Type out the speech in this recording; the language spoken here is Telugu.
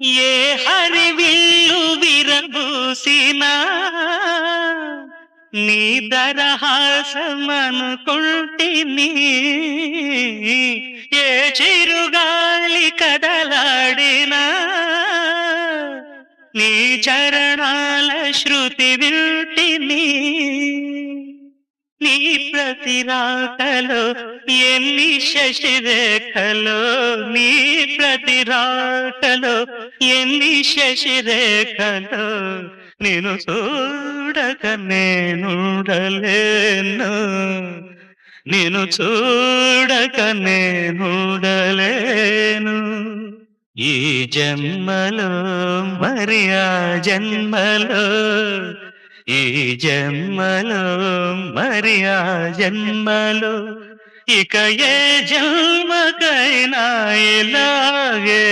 ఏ హరివిల్లు విరబూసినా నీ దరహాసమనుకుంటిని. ఏ చిరుగాలి కదలాడినా నీ చరణాల శృతి వింటిని. నీ ప్రతి రాకలో ఎన్ని శశిరేఖలో, నీ ప్రతి రాకలో ఎన్ని శశిరేఖలో, నిన్ను చూడక నేనుండలేను, నిన్ను చూడక నేనుండలేను. ఈ జన్మలో మరి ఆ జన్మలో, ఈ జన్మలో మరి ఆ జన్మలో, ఇక ఏ జన్మకైనా ఇలాగే